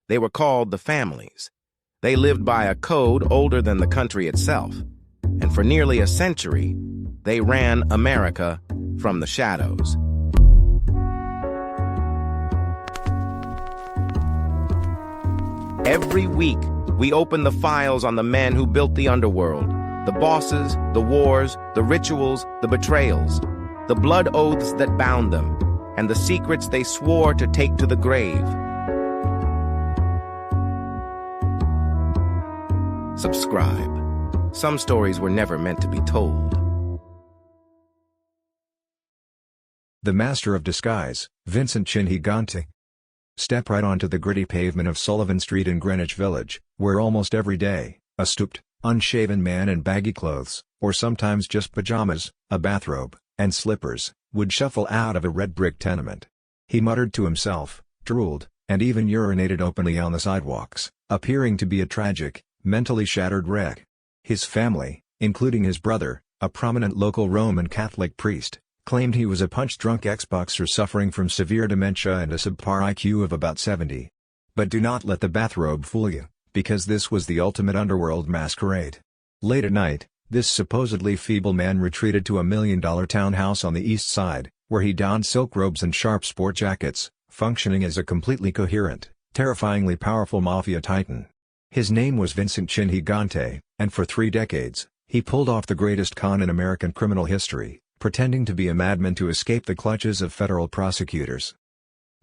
They were called the families. They lived by a code older than the country itself, and for nearly a century, they ran America from the shadows. Every week, we open the files on the men who built the underworld, the bosses, the wars, the rituals, the betrayals, the blood oaths that bound them, and the secrets they swore to take to the grave. Subscribe. Some stories were never meant to be told. The master of disguise, Vincent Gigante. Step right onto the gritty pavement of Sullivan Street in Greenwich Village, where almost every day, a stooped, unshaven man in baggy clothes, or sometimes just pajamas, a bathrobe, and slippers, would shuffle out of a red brick tenement. He muttered to himself, drooled, and even urinated openly on the sidewalks, appearing to be a tragic, mentally shattered wreck. His family, including his brother, a prominent local Roman Catholic priest, claimed he was a punch-drunk ex-boxer suffering from severe dementia and a subpar IQ of about 70. But do not let the bathrobe fool you, because this was the ultimate underworld masquerade. Late at night, this supposedly feeble man retreated to $1 million townhouse on the east side, where he donned silk robes and sharp sport jackets, functioning as a completely coherent, terrifyingly powerful Mafia titan. His name was Vincent Gigante, and for 3 decades, he pulled off the greatest con in American criminal history, pretending to be a madman to escape the clutches of federal prosecutors.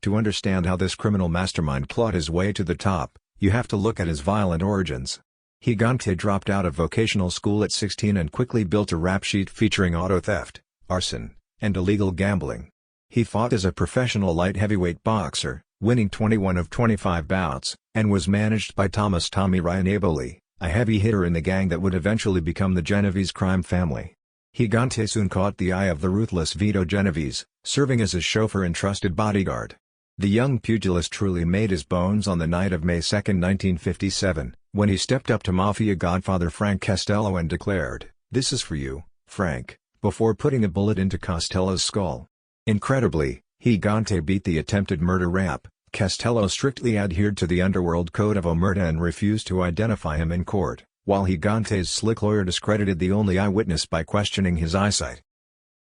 To understand how this criminal mastermind plot his way to the top, you have to look at his violent origins. Gigante dropped out of vocational school at 16 and quickly built a rap sheet featuring auto theft, arson, and illegal gambling. He fought as a professional light heavyweight boxer, winning 21 of 25 bouts, and was managed by Tommy Ryan Aboli, a heavy hitter in the gang that would eventually become the Genovese crime family. Gigante soon caught the eye of the ruthless Vito Genovese, serving as his chauffeur and trusted bodyguard. The young pugilist truly made his bones on the night of May 2, 1957, when he stepped up to Mafia godfather Frank Costello and declared, "This is for you, Frank," before putting a bullet into Costello's skull. Incredibly, Gigante beat the attempted murder rap. Costello strictly adhered to the underworld code of omerta and refused to identify him in court, while Gigante's slick lawyer discredited the only eyewitness by questioning his eyesight.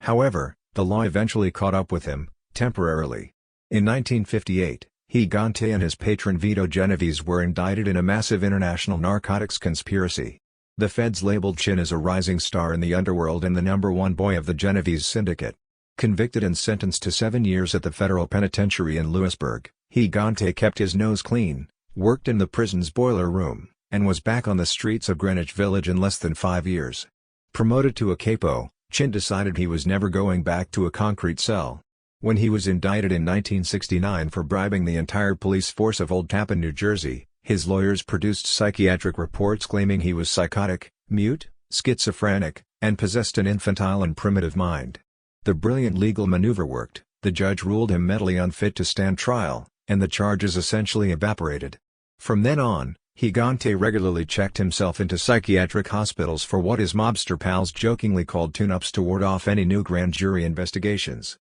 However, the law eventually caught up with him, temporarily. In 1958, Gigante and his patron Vito Genovese were indicted in a massive international narcotics conspiracy. The feds labeled Chin as a rising star in the underworld and the #1 boy of the Genovese syndicate. Convicted and sentenced to 7 years at the federal penitentiary in Lewisburg, Gigante kept his nose clean, worked in the prison's boiler room, and was back on the streets of Greenwich Village in less than 5 years. Promoted to a capo, Chin decided he was never going back to a concrete cell. When he was indicted in 1969 for bribing the entire police force of Old Tappan, New Jersey, his lawyers produced psychiatric reports claiming he was psychotic, mute, schizophrenic, and possessed an infantile and primitive mind. The brilliant legal maneuver worked. The judge ruled him mentally unfit to stand trial, and the charges essentially evaporated. From then on, Gigante regularly checked himself into psychiatric hospitals for what his mobster pals jokingly called tune-ups to ward off any new grand jury investigations.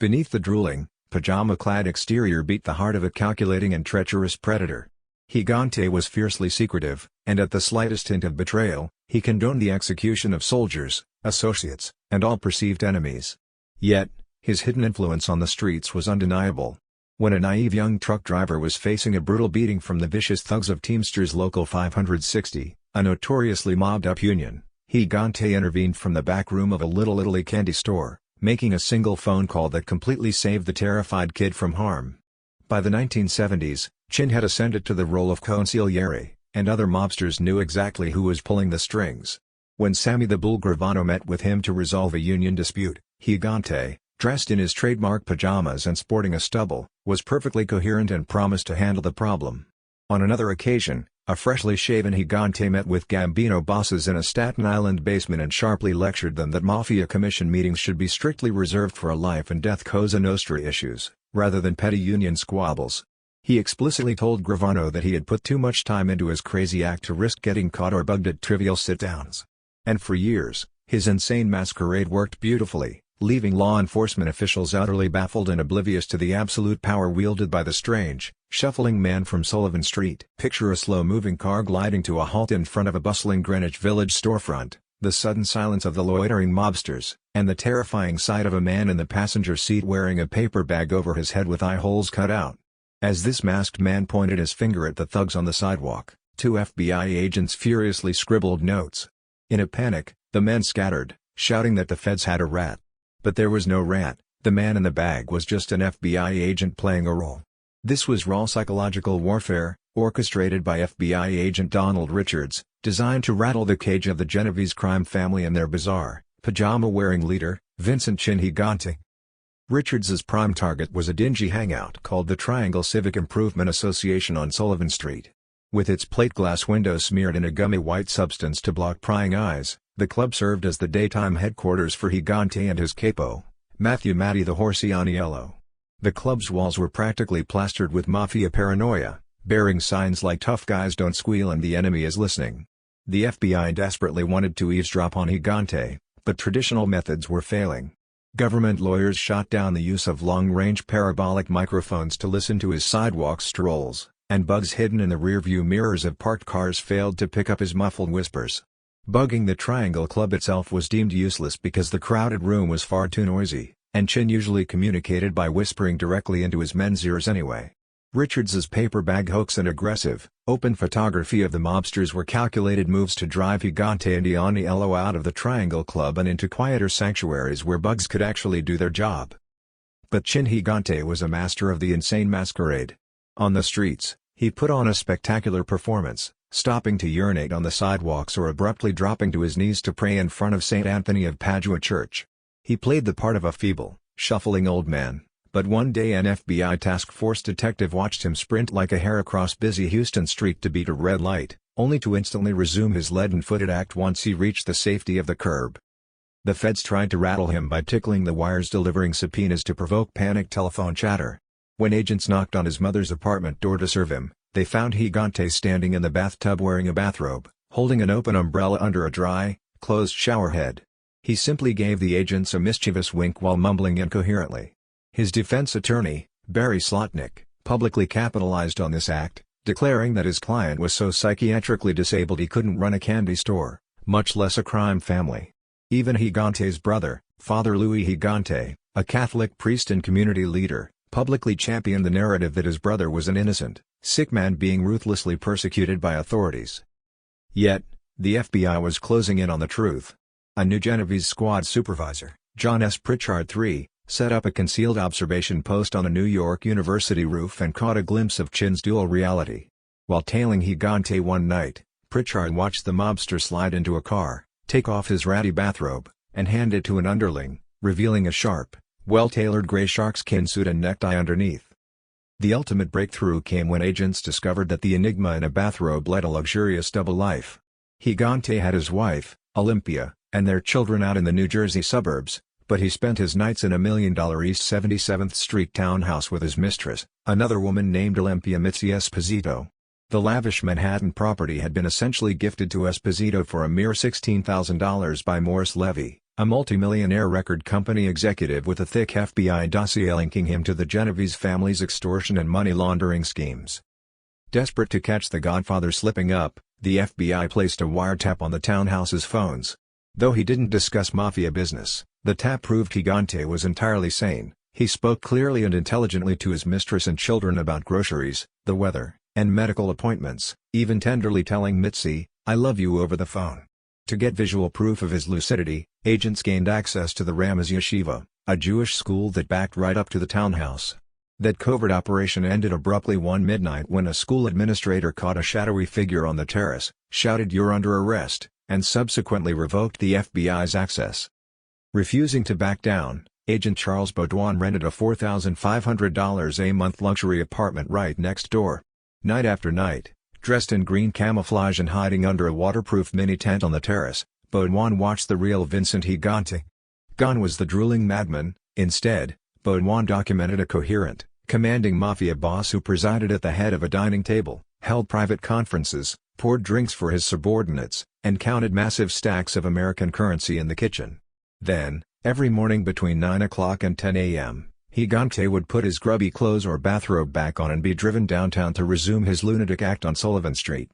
Beneath the drooling, pajama-clad exterior beat the heart of a calculating and treacherous predator. Gigante was fiercely secretive, and at the slightest hint of betrayal, he condoned the execution of soldiers, associates, and all perceived enemies. Yet, his hidden influence on the streets was undeniable. When a naive young truck driver was facing a brutal beating from the vicious thugs of Teamsters Local 560, a notoriously mobbed-up union, Gigante intervened from the back room of a Little Italy candy store, making a single phone call that completely saved the terrified kid from harm. By the 1970s, Chin had ascended to the role of consigliere, and other mobsters knew exactly who was pulling the strings. When Sammy the Bull Gravano met with him to resolve a union dispute, Gigante, dressed in his trademark pajamas and sporting a stubble, was perfectly coherent and promised to handle the problem. On another occasion, a freshly shaven Gigante met with Gambino bosses in a Staten Island basement and sharply lectured them that Mafia commission meetings should be strictly reserved for a life-and-death Cosa Nostra issues, rather than petty union squabbles. He explicitly told Gravano that he had put too much time into his crazy act to risk getting caught or bugged at trivial sit-downs. And for years, his insane masquerade worked beautifully, leaving law enforcement officials utterly baffled and oblivious to the absolute power wielded by the strange, shuffling man from Sullivan Street. Picture a slow-moving car gliding to a halt in front of a bustling Greenwich Village storefront, the sudden silence of the loitering mobsters, and the terrifying sight of a man in the passenger seat wearing a paper bag over his head with eye holes cut out. As this masked man pointed his finger at the thugs on the sidewalk, two FBI agents furiously scribbled notes. In a panic, the men scattered, shouting that the feds had a rat. But there was no rat, the man in the bag was just an FBI agent playing a role. This was raw psychological warfare, orchestrated by FBI agent Donald Richards, designed to rattle the cage of the Genovese crime family and their bizarre, pajama-wearing leader, Vincent Gigante. Richards's prime target was a dingy hangout called the Triangle Civic Improvement Association on Sullivan Street. With its plate glass windows smeared in a gummy white substance to block prying eyes, the club served as the daytime headquarters for Gigante and his capo, Matthew "Matty" the Horsey Aniello. The club's walls were practically plastered with Mafia paranoia, bearing signs like "Tough guys don't squeal" and "The enemy is listening." The FBI desperately wanted to eavesdrop on Gigante, but traditional methods were failing. Government lawyers shot down the use of long-range parabolic microphones to listen to his sidewalk strolls, and bugs hidden in the rearview mirrors of parked cars failed to pick up his muffled whispers. Bugging the Triangle Club itself was deemed useless because the crowded room was far too noisy, and Chin usually communicated by whispering directly into his men's ears anyway. Richards's paper bag hoax and aggressive, open photography of the mobsters were calculated moves to drive Gigante and Aniello out of the Triangle Club and into quieter sanctuaries where bugs could actually do their job. But Chin Gigante was a master of the insane masquerade. On the streets, he put on a spectacular performance, stopping to urinate on the sidewalks or abruptly dropping to his knees to pray in front of St. Anthony of Padua Church. He played the part of a feeble, shuffling old man, but one day an FBI task force detective watched him sprint like a hare across busy Houston Street to beat a red light, only to instantly resume his leaden-footed act once he reached the safety of the curb. The feds tried to rattle him by tickling the wires delivering subpoenas to provoke panic telephone chatter. When agents knocked on his mother's apartment door to serve him, they found Gigante standing in the bathtub wearing a bathrobe, holding an open umbrella under a dry, closed shower head. He simply gave the agents a mischievous wink while mumbling incoherently. His defense attorney, Barry Slotnick, publicly capitalized on this act, declaring that his client was so psychiatrically disabled he couldn't run a candy store, much less a crime family. Even Gigante's brother, Father Louis Gigante, a Catholic priest and community leader, publicly championed the narrative that his brother was an innocent, sick man being ruthlessly persecuted by authorities. Yet, the FBI was closing in on the truth. A new Genovese squad supervisor, John S. Pritchard III, set up a concealed observation post on a New York University roof and caught a glimpse of Chin's dual reality. While tailing Gigante one night, Pritchard watched the mobster slide into a car, take off his ratty bathrobe, and hand it to an underling, revealing a sharp, well-tailored gray sharkskin suit and necktie underneath. The ultimate breakthrough came when agents discovered that the enigma in a bathrobe led a luxurious double life. Gigante had his wife, Olympia, and their children out in the New Jersey suburbs, but he spent his nights in a $1 million East 77th Street townhouse with his mistress, another woman named Olympia Mitzi Esposito. The lavish Manhattan property had been essentially gifted to Esposito for a mere $16,000 by Morris Levy, a multimillionaire record company executive with a thick FBI dossier linking him to the Genovese family's extortion and money laundering schemes. Desperate to catch the Godfather slipping up, the FBI placed a wiretap on the townhouse's phones. Though he didn't discuss Mafia business, the tap proved Gigante was entirely sane. He spoke clearly and intelligently to his mistress and children about groceries, the weather, and medical appointments, even tenderly telling Mitzi, "I love you" over the phone. To get visual proof of his lucidity, agents gained access to the Ramaz Yeshiva, a Jewish school that backed right up to the townhouse. That covert operation ended abruptly one midnight when a school administrator caught a shadowy figure on the terrace, shouted "You're under arrest," and subsequently revoked the FBI's access. Refusing to back down, Agent Charles Baudouin rented a $4,500 a month luxury apartment right next door. Night after night, dressed in green camouflage and hiding under a waterproof mini-tent on the terrace, Baudouin watched the real Vincent Gigante. Gone was the drooling madman. Instead, Baudouin documented a coherent, commanding Mafia boss who presided at the head of a dining table, held private conferences, poured drinks for his subordinates, and counted massive stacks of American currency in the kitchen. Then, Every morning between 9 o'clock and 10 a.m., Gigante would put his grubby clothes or bathrobe back on and be driven downtown to resume his lunatic act on Sullivan Street.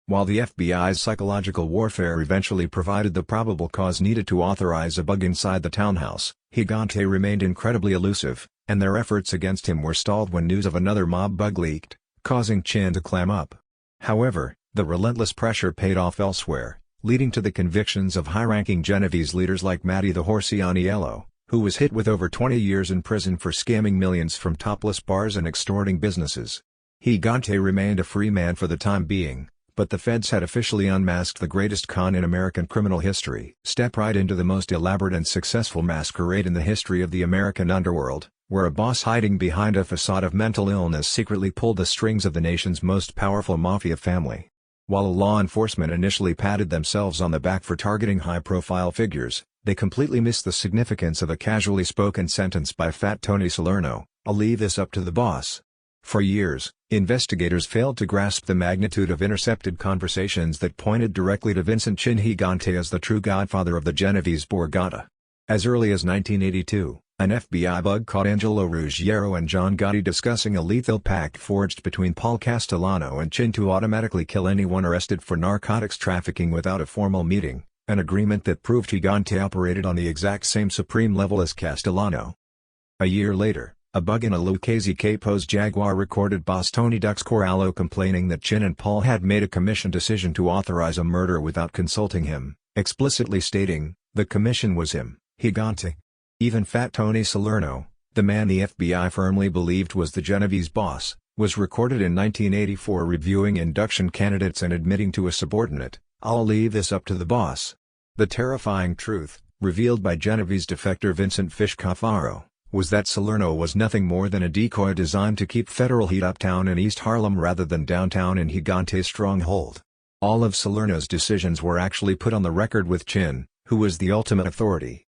While the FBI's psychological warfare eventually provided the probable cause needed to authorize a bug inside the townhouse, Gigante remained incredibly elusive, and their efforts against him were stalled when news of another mob bug leaked, causing Chin to clam up. However, the relentless pressure paid off elsewhere, leading to the convictions of high-ranking Genovese leaders like Matty the Horsey Aniello, who was hit with over 20 years in prison for scamming millions from topless bars and extorting businesses. Gigante remained a free man for the time being, but the feds had officially unmasked the greatest con in American criminal history. Step right into the most elaborate and successful masquerade in the history of the American underworld, where a boss hiding behind a facade of mental illness secretly pulled the strings of the nation's most powerful mafia family. While law enforcement initially patted themselves on the back for targeting high-profile figures, they completely missed the significance of a casually spoken sentence by Fat Tony Salerno, "I'll leave this up to the boss." For years, investigators failed to grasp the magnitude of intercepted conversations that pointed directly to Vincent Chin Gigante as the true godfather of the Genovese Borgata. As early as 1982, an FBI bug caught Angelo Ruggiero and John Gotti discussing a lethal pact forged between Paul Castellano and Chin to automatically kill anyone arrested for narcotics trafficking without a formal meeting, an agreement that proved Gigante operated on the exact same supreme level as Castellano. A year later, a bug in a Lucchese Capo's Jaguar recorded boss Tony Ducks Corallo complaining that Chin and Paul had made a commission decision to authorize a murder without consulting him, explicitly stating, "The commission was him, Gigante." Even Fat Tony Salerno, the man the FBI firmly believed was the Genovese boss, was recorded in 1984 reviewing induction candidates and admitting to a subordinate, "I'll leave this up to the boss." The terrifying truth, revealed by Genovese defector Vincent Fish Caffaro, was that Salerno was nothing more than a decoy designed to keep federal heat uptown in East Harlem rather than downtown in Gigante's stronghold. All of Salerno's decisions were actually put on the record with Chin, who was the ultimate authority.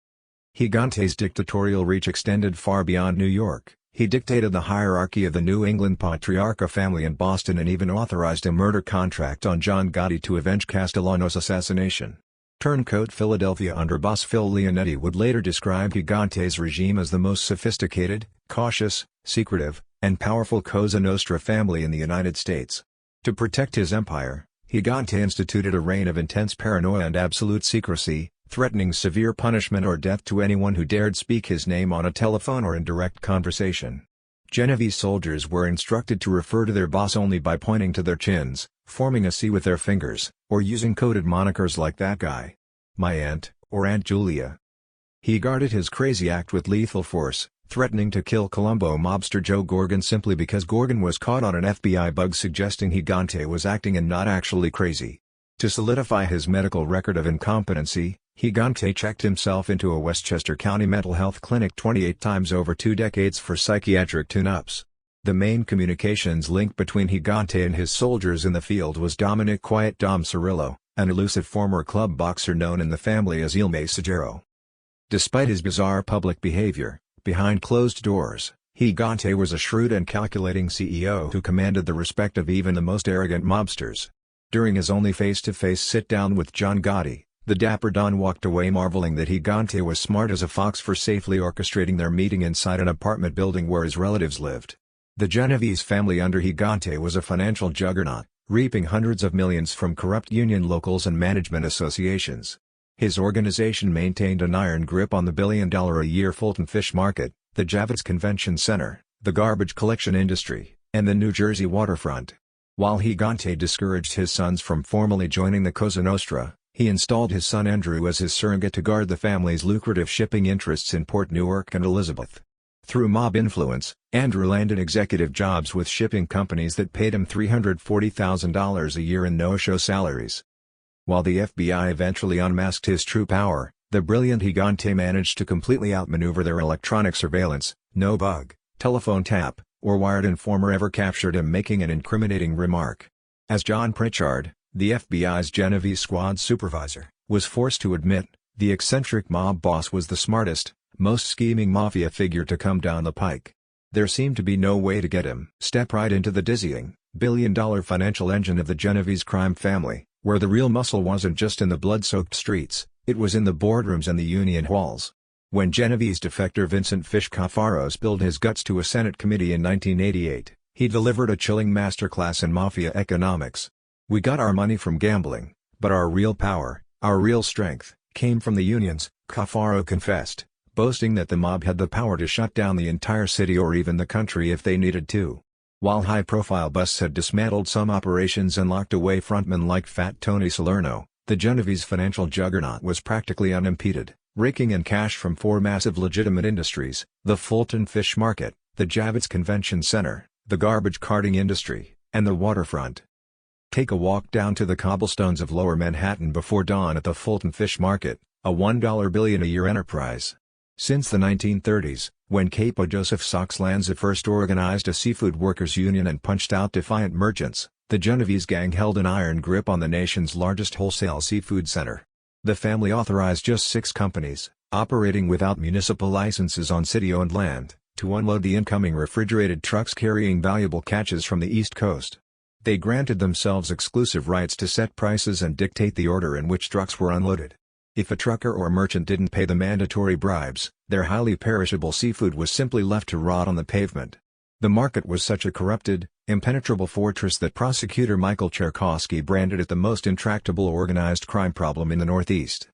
Gigante's dictatorial reach extended far beyond New York. He dictated the hierarchy of the New England Patriarca family in Boston and even authorized a murder contract on John Gotti to avenge Castellano's assassination. Turncoat Philadelphia underboss Phil Leonetti would later describe Gigante's regime as the most sophisticated, cautious, secretive, and powerful Cosa Nostra family in the United States. To protect his empire, Gigante instituted a reign of intense paranoia and absolute secrecy, threatening severe punishment or death to anyone who dared speak his name on a telephone or in direct conversation. Genovese soldiers were instructed to refer to their boss only by pointing to their chins, forming a C with their fingers, or using coded monikers like "that guy," "my aunt," or "Aunt Julia." He guarded his crazy act with lethal force, threatening to kill Colombo mobster Joe Gorgon simply because Gorgon was caught on an FBI bug suggesting Gigante was acting and not actually crazy. To solidify his medical record of incompetency, Gigante checked himself into a Westchester County mental health clinic 28 times over 2 decades for psychiatric tune-ups. The main communications link between Gigante and his soldiers in the field was Dominic Quiet Dom Cirillo, an elusive former club boxer known in the family as Il Messaggero. Despite his bizarre public behavior, behind closed doors, Gigante was a shrewd and calculating CEO who commanded the respect of even the most arrogant mobsters. During his only face-to-face sit-down with John Gotti, the dapper Don walked away marveling that Gigante was smart as a fox for safely orchestrating their meeting inside an apartment building where his relatives lived. The Genovese family under Gigante was a financial juggernaut, reaping hundreds of millions from corrupt union locals and management associations. His organization maintained an iron grip on the billion-dollar-a-year Fulton fish market, the Javits Convention Center, the garbage collection industry, and the New Jersey waterfront. While Gigante discouraged his sons from formally joining the Cosa Nostra, he installed his son Andrew as his surrogate to guard the family's lucrative shipping interests in Port Newark and Elizabeth. Through mob influence, Andrew landed executive jobs with shipping companies that paid him $340,000 a year in no-show salaries. While the FBI eventually unmasked his true power, the brilliant Gigante managed to completely outmaneuver their electronic surveillance. No bug, telephone tap, or wired informer ever captured him making an incriminating remark. As John Pritchard, the FBI's Genovese squad supervisor, was forced to admit, the eccentric mob boss was the smartest, most scheming mafia figure to come down the pike. There seemed to be no way to get him. Step right into the dizzying, billion-dollar financial engine of the Genovese crime family, where the real muscle wasn't just in the blood-soaked streets, it was in the boardrooms and the union halls. When Genovese defector Vincent "Fish" Cafaro spilled his guts to a Senate committee in 1988, he delivered a chilling masterclass in Mafia economics. "We got our money from gambling, but our real power, our real strength, came from the unions," Cafaro confessed, boasting that the mob had the power to shut down the entire city or even the country if they needed to. While high-profile busts had dismantled some operations and locked away frontmen like Fat Tony Salerno, the Genovese financial juggernaut was practically unimpeded, raking in cash from four massive legitimate industries: the Fulton Fish Market, the Javits Convention Center, the garbage carting industry, and the waterfront. Take a walk down to the cobblestones of Lower Manhattan before dawn at the Fulton Fish Market, a $1 billion-a-year enterprise. Since the 1930s, when Capo Joseph Sox Lanza first organized a seafood workers' union and punched out defiant merchants, the Genovese gang held an iron grip on the nation's largest wholesale seafood center. The family authorized just 6 companies, operating without municipal licenses on city-owned land, to unload the incoming refrigerated trucks carrying valuable catches from the East Coast. They granted themselves exclusive rights to set prices and dictate the order in which trucks were unloaded. If a trucker or merchant didn't pay the mandatory bribes, their highly perishable seafood was simply left to rot on the pavement. The market was such a corrupted, impenetrable fortress that prosecutor Michael Cherkosky branded it the most intractable organized crime problem in the Northeast.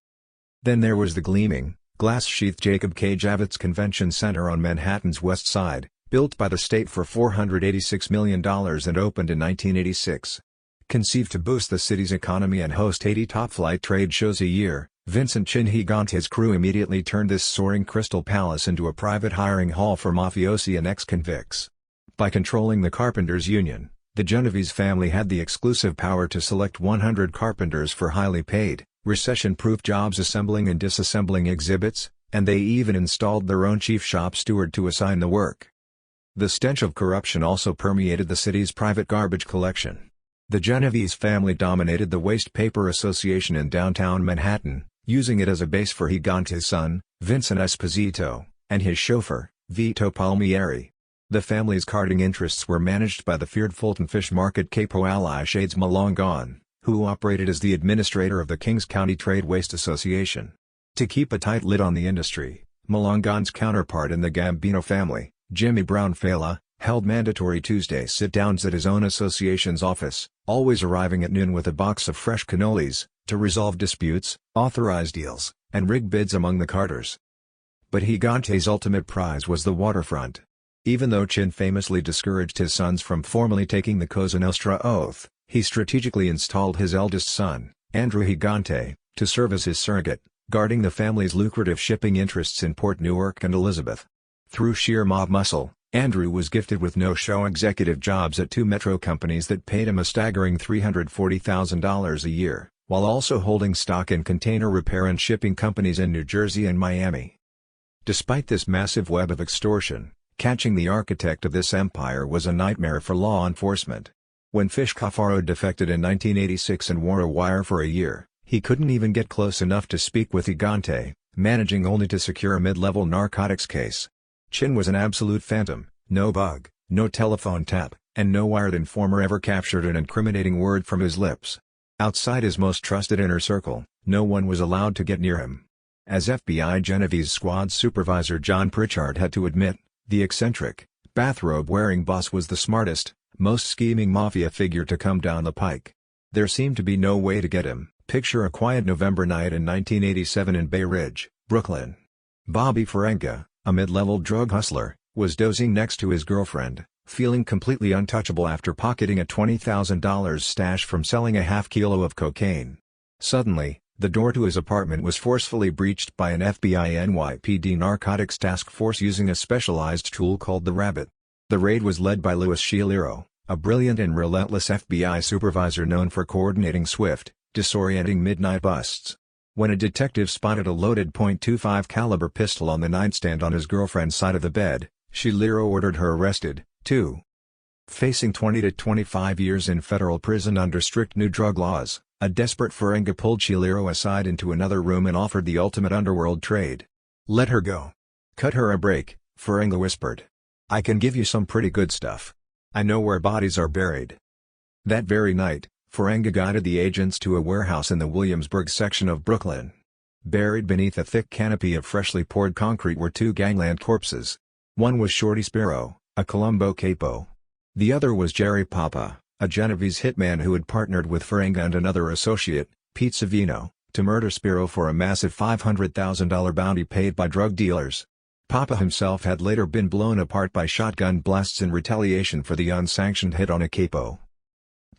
Then there was the gleaming, glass-sheathed Jacob K. Javits Convention Center on Manhattan's West Side, built by the state for $486 million and opened in 1986. Conceived to boost the city's economy and host 80 top-flight trade shows a year, Vincent "Chin" Gigante's crew immediately turned this soaring crystal palace into a private hiring hall for mafiosi and ex-convicts. By controlling the carpenters' union, the Genovese family had the exclusive power to select 100 carpenters for highly paid, recession-proof jobs assembling and disassembling exhibits, and they even installed their own chief shop steward to assign the work. The stench of corruption also permeated the city's private garbage collection. The Genovese family dominated the Waste Paper Association in downtown Manhattan, using it as a base for Gigante's son, Vincent Esposito, and his chauffeur, Vito Palmieri. The family's carting interests were managed by the feared Fulton Fish Market capo ally Shades Malongan, who operated as the administrator of the Kings County Trade Waste Association. To keep a tight lid on the industry, Malongan's counterpart in the Gambino family, Jimmy Brown Fela, held mandatory Tuesday sit-downs at his own association's office, always arriving at noon with a box of fresh cannolis, to resolve disputes, authorize deals, and rig bids among the carters. But Gigante's ultimate prize was the waterfront. Even though Chin famously discouraged his sons from formally taking the Cosa Nostra oath, he strategically installed his eldest son, Andrew Gigante, to serve as his surrogate, guarding the family's lucrative shipping interests in Port Newark and Elizabeth. Through sheer mob muscle, Andrew was gifted with no-show executive jobs at 2 metro companies that paid him a staggering $340,000 a year, while also holding stock in container repair and shipping companies in New Jersey and Miami. Despite this massive web of extortion, catching the architect of this empire was a nightmare for law enforcement. When Fish Cafaro defected in 1986 and wore a wire for a year, he couldn't even get close enough to speak with Gigante, managing only to secure a mid-level narcotics case. Chin was an absolute phantom, no bug, no telephone tap, and no wired informer ever captured an incriminating word from his lips. Outside his most trusted inner circle, no one was allowed to get near him. As FBI Genovese squad supervisor John Pritchard had to admit, the eccentric, bathrobe-wearing boss was the smartest, most scheming mafia figure to come down the pike. There seemed to be no way to get him. Picture a quiet November night in 1987 in Bay Ridge, Brooklyn. Bobby Ferenga, a mid-level drug hustler, was dozing next to his girlfriend, feeling completely untouchable after pocketing a $20,000 stash from selling a half-kilo of cocaine. Suddenly, the door to his apartment was forcefully breached by an FBI NYPD narcotics task force using a specialized tool called the Rabbit. The raid was led by Louis Scialiro, a brilliant and relentless FBI supervisor known for coordinating swift, disorienting midnight busts. When a detective spotted a loaded .25 caliber pistol on the nightstand on his girlfriend's side of the bed, Scialiro ordered her arrested, too. Facing 20 to 25 years in federal prison under strict new drug laws, a desperate Ferenga pulled Scialiro aside into another room and offered the ultimate underworld trade. "Let her go. Cut her a break," Ferenga whispered. "I can give you some pretty good stuff. I know where bodies are buried." That very night, Ferenga guided the agents to a warehouse in the Williamsburg section of Brooklyn. Buried beneath a thick canopy of freshly poured concrete were two gangland corpses. One was Shorty Spiro, a Colombo capo. The other was Jerry Papa, a Genovese hitman who had partnered with Ferenga and another associate, Pete Savino, to murder Spiro for a massive $500,000 bounty paid by drug dealers. Papa himself had later been blown apart by shotgun blasts in retaliation for the unsanctioned hit on a capo.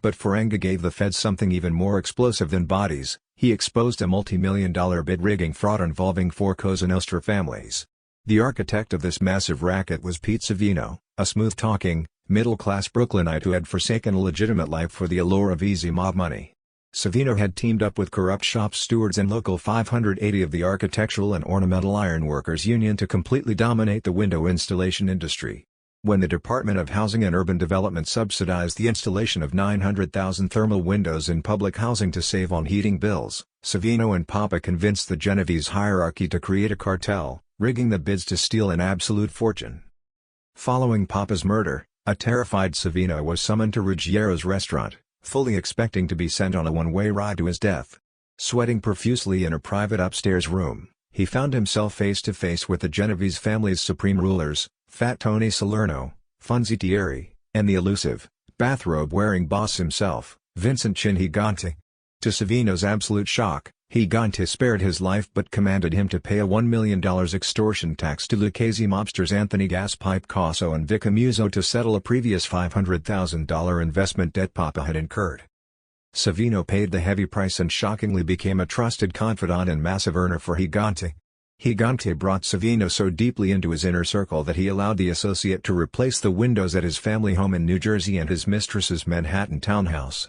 But Ferenga gave the feds something even more explosive than bodies. He exposed a multi-million-dollar bid rigging fraud involving four Cosa Nostra families. The architect of this massive racket was Pete Savino, a smooth-talking, middle-class Brooklynite who had forsaken a legitimate life for the allure of easy mob money. Savino had teamed up with corrupt shop stewards and Local 580 of the Architectural and Ornamental Ironworkers Union to completely dominate the window installation industry. When the Department of Housing and Urban Development subsidized the installation of 900,000 thermal windows in public housing to save on heating bills, Savino and Papa convinced the Genovese hierarchy to create a cartel, rigging the bids to steal an absolute fortune. Following Papa's murder, a terrified Savino was summoned to Ruggiero's restaurant, fully expecting to be sent on a one-way ride to his death. Sweating profusely in a private upstairs room, he found himself face to face with the Genovese family's supreme rulers, Fat Tony Salerno, Funzi Thierry, and the elusive, bathrobe-wearing boss himself, Vincent Chin Gigante. To Savino's absolute shock, Gigante spared his life but commanded him to pay a $1 million extortion tax to Lucchese mobsters Anthony Gaspipe Casso and Vic Amuso to settle a previous $500,000 investment debt Papa had incurred. Savino paid the heavy price and shockingly became a trusted confidant and massive earner for Gigante. Gigante brought Savino so deeply into his inner circle that he allowed the associate to replace the windows at his family home in New Jersey and his mistress's Manhattan townhouse.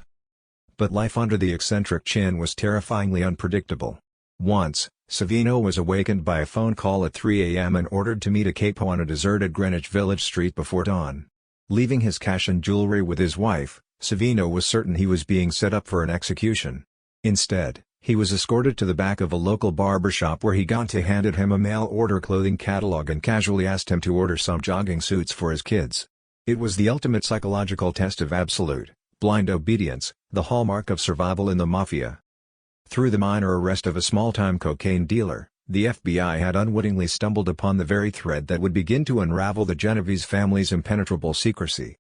But life under the eccentric Chin was terrifyingly unpredictable. Once, Savino was awakened by a phone call at 3 a.m. and ordered to meet a capo on a deserted Greenwich Village street before dawn. Leaving his cash and jewelry with his wife, Savino was certain he was being set up for an execution. Instead, he was escorted to the back of a local barbershop where Gigante handed him a mail-order clothing catalog and casually asked him to order some jogging suits for his kids. It was the ultimate psychological test of absolute, blind obedience, the hallmark of survival in the Mafia. Through the minor arrest of a small-time cocaine dealer, the FBI had unwittingly stumbled upon the very thread that would begin to unravel the Genovese family's impenetrable secrecy.